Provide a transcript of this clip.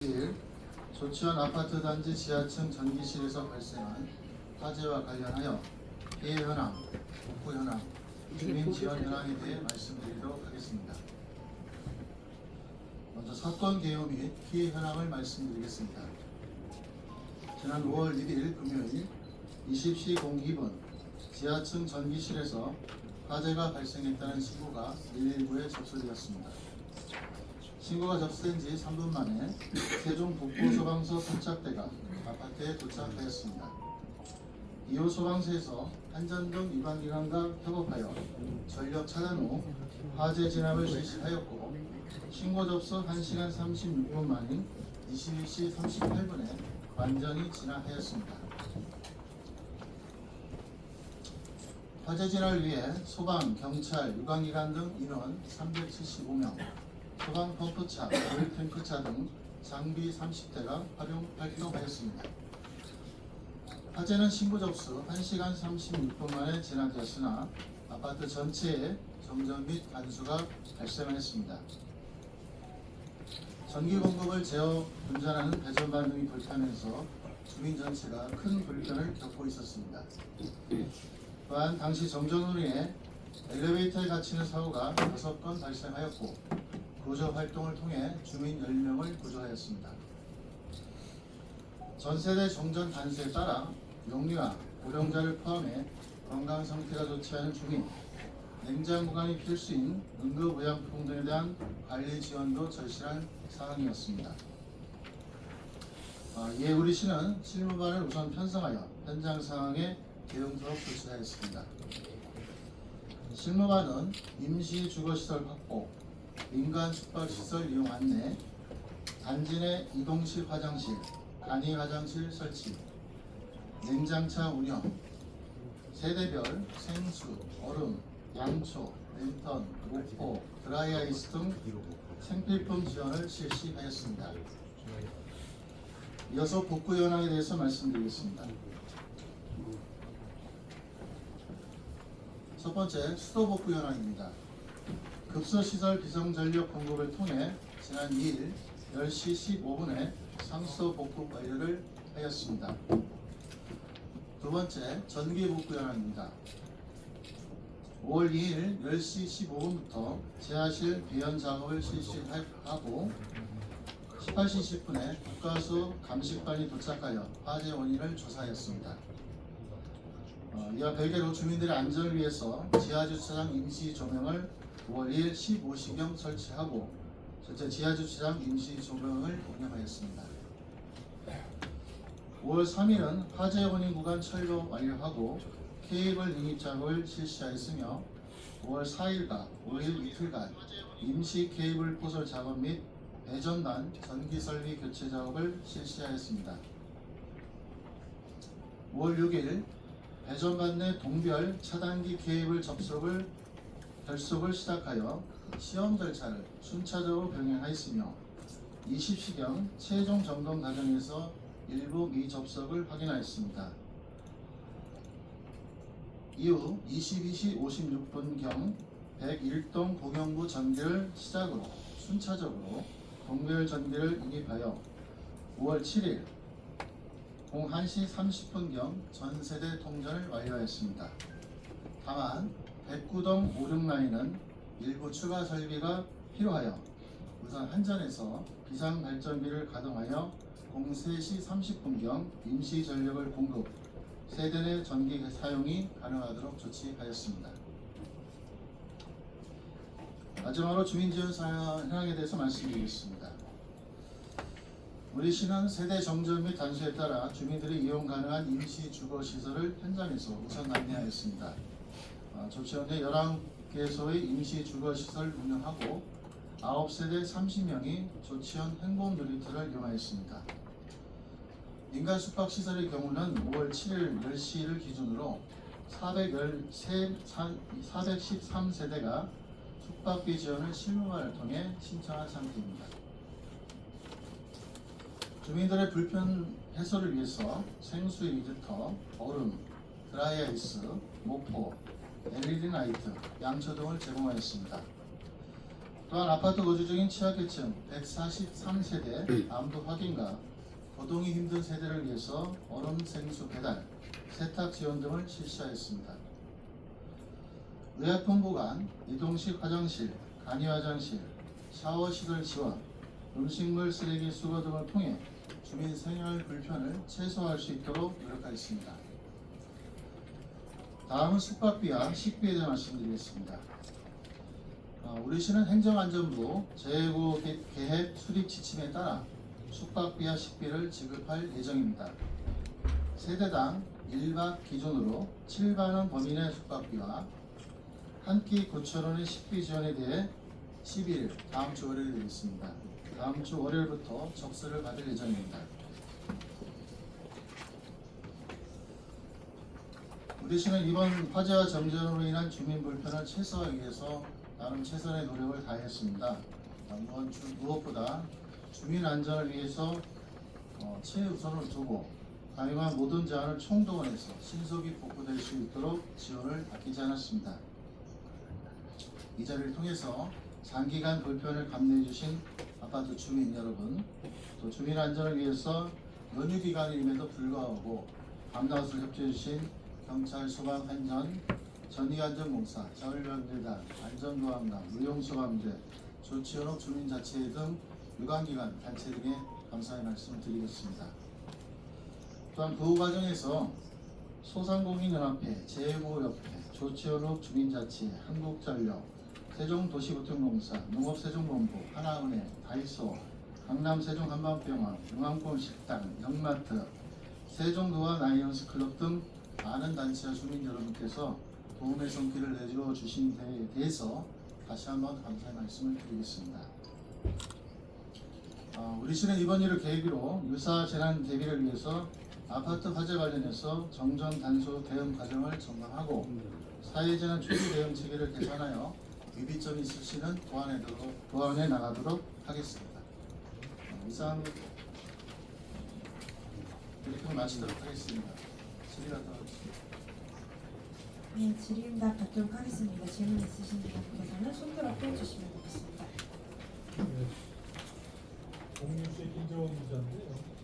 1. 조치원 아파트 단지 지하층 전기실에서 발생한 화재와 관련하여 피해 현황, 복구 현황, 주민 지원 현황에 대해 말씀드리도록 하겠습니다. 먼저 사건 개요 및 피해 현황을 말씀드리겠습니다. 지난 5월 1일 금요일 20시 02분 지하층 전기실에서 화재가 발생했다는 신고가 119에 접수되었습니다. 신고가 접수된 지 3분 만에 세종 북부 소방서 선착대가 아파트에 도착하였습니다. 이후 소방서에서 안전등 위반기관과 협업하여 전력 차단 후 화재 진압을 실시하였고, 신고 접수 1시간 36분 만인 22시 38분에 완전히 진압하였습니다. 화재 진압을 위해 소방, 경찰, 유관기관 등 인원 375명, 소방 펌프차, 오일 탱크차 등 장비 30대가 활용하였습니다. 화재는 신고 접수 1시간 36분 만에 진압되었으나 아파트 전체에 정전 및 간수가 발생했습니다. 전기 공급을 제어 분산하는 배전 반응이 불편해서 주민 전체가 큰 불편을 겪고 있었습니다. 또한 당시 정전으로 인해 엘리베이터에 갇히는 사고가 6건 발생하였고, 구조 활동을 통해 주민 10명을 구조하였습니다. 전세대 정전 단수에 따라 영유아, 고령자를 포함해 건강 상태가 좋지 않은 주민, 냉장 보관이 필수인 응급의약품 등에 대한 관리 지원도 절실한 상황이었습니다. 이에 우리 시는 실무반을 우선 편성하여 현장 상황에 대응토록 조치하였습니다. 실무반은 임시 주거시설 확보, 민간 숙박시설 이용 안내, 단지 내 이동식 화장실, 간이 화장실 설치, 냉장차 운영, 세대별 생수, 얼음, 양초, 랜턴, 목포, 드라이아이스 등 생필품 지원을 실시하였습니다. 이어서 복구 현황에 대해서 말씀드리겠습니다. 첫 번째, 수도 복구 현황입니다. 급소시설 비성전력 공급을 통해 지난 2일 10시 15분에 상수도 복구 완료를 하였습니다. 두 번째, 전기 복구 현황입니다. 5월 2일 10시 15분부터 지하실 배연 작업을 실시하고 18시 10분에 국가수 감식반이 도착하여 화재 원인을 조사하였습니다. 이와 별개로 주민들의 안전을 위해서 지하주차장 임시 조명을 5월 2일 15시경 설치하고 전체 지하주차장 임시 조명을 운영하였습니다. 5월 3일은 화재 원인 구간 철거 완료하고 케이블 인입 작업을 실시하였으며 5월 4일과 5일 이틀간 임시 케이블 포설 작업 및 배전반 전기 설비 교체 작업을 실시하였습니다. 5월 6일 배전반 내 동별 차단기 케이블 결속을 시작하여 시험 절차를 순차적으로 병행하였으며 20시경 최종 점검 과정에서 일부 미접속을 확인하였습니다. 이후 22시 56분경 101동 공용부 전기를 시작으로 순차적으로 동별 전기를 인입하여 5월 7일 01시 30분경 전세대 통전을 완료하였습니다. 다만 109동 56라인은 일부 추가 설비가 필요하여 우선 한전에서 비상발전기를 가동하여 03시 30분경 임시 전력을 공급, 세대 내 전기 사용이 가능하도록 조치하였습니다. 마지막으로 주민지원 현황에 대해서 말씀드리겠습니다. 우리 시는 세대 정전 및 단수에 따라 주민들이 이용 가능한 임시 주거시설을 현장에서 우선 안내하였습니다. 조치원 내 11개소의 임시 주거시설 운영하고 9세대 30명이 조치원 행복 놀이터를 이용하였습니다. 민간 숙박시설의 경우는 5월 7일 10시를 기준으로 413세대가 숙박비 지원을 실무반을 통해 신청한 상태입니다. 주민들의 불편 해소를 위해서 생수 2리터, 얼음, 드라이아이스, 목포, LED 라이트, 양초 등을 제공하였습니다. 또한 아파트 거주 중인 취약계층 143세대 암도 확인과 거동이 힘든 세대를 위해서 얼음 생수 배달, 세탁 지원 등을 실시하였습니다. 의약품 보관, 이동식 화장실, 간이 화장실, 샤워 시설 지원, 음식물 쓰레기 수거 등을 통해 주민 생활 불편을 최소화할 수 있도록 노력하겠습니다. 다음은 숙박비와 식비에 대해 말씀드리겠습니다. 우리 시는 행정안전부 재해고 계획 수립 지침에 따라 숙박비와 식비를 지급할 예정입니다. 세대당 1박 기준으로 7만원 범위 내 숙박비와 한 끼 9,000원의 식비 지원에 대해 11일 다음 주 월요일 되겠습니다. 다음 주 월요일부터 접수를 받을 예정입니다. 우리 시는 이번 화재와 정전으로 인한 주민 불편을 최소화하기 위해서 나름 최선의 노력을 다했습니다. 이번 주 무엇보다 주민 안전을 위해서 최우선을 두고 가능한 모든 자원을 총동원해서 신속히 복구될 수 있도록 지원을 아끼지 않았습니다. 이 자리를 통해서 장기간 불편을 감내해 주신 아파트 주민 여러분, 또 주민 안전을 위해서 연휴 기간임에도 불구하고 밤낮을 협조해 주신 경찰, 소방, 환전, 전이안전공사, 자율변대단, 안전보안관, 의용소방대, 조치연업 주민자치회 등 유관기관, 단체 등에 감사의 말씀을 드리겠습니다. 또한 그 과정에서 소상공인연합회, 재해고협회, 조치연업 주민자치회, 한국전력, 세종도시보통공사, 농업세종본부, 하나은행, 다이소, 강남세종한방병원, 용암권식당, 영마트, 세종도와 나이언스클럽 등 많은 단체와 주민 여러분께서 도움의 손길을 내주어 주신 데에 대해서 다시 한번 감사의 말씀을 드리겠습니다. 우리 시는 이번 일을 계기로 유사 재난 대비를 위해서 아파트 화재 관련해서 정전 단속 대응 과정을 점검하고 사회재난 초기 대응 체계를 개선하여 위비점이 있을 시는 보완해 나가도록 하겠습니다. 이상 브리핑을 마치도록 하겠습니다. 질의하도록 하겠습니다. 네, 질의응답 받도록 하겠습니다. 질문 있으신 분께서는 손들어 떼주시면 되겠습니다. 공유시 김재원 기자인데요.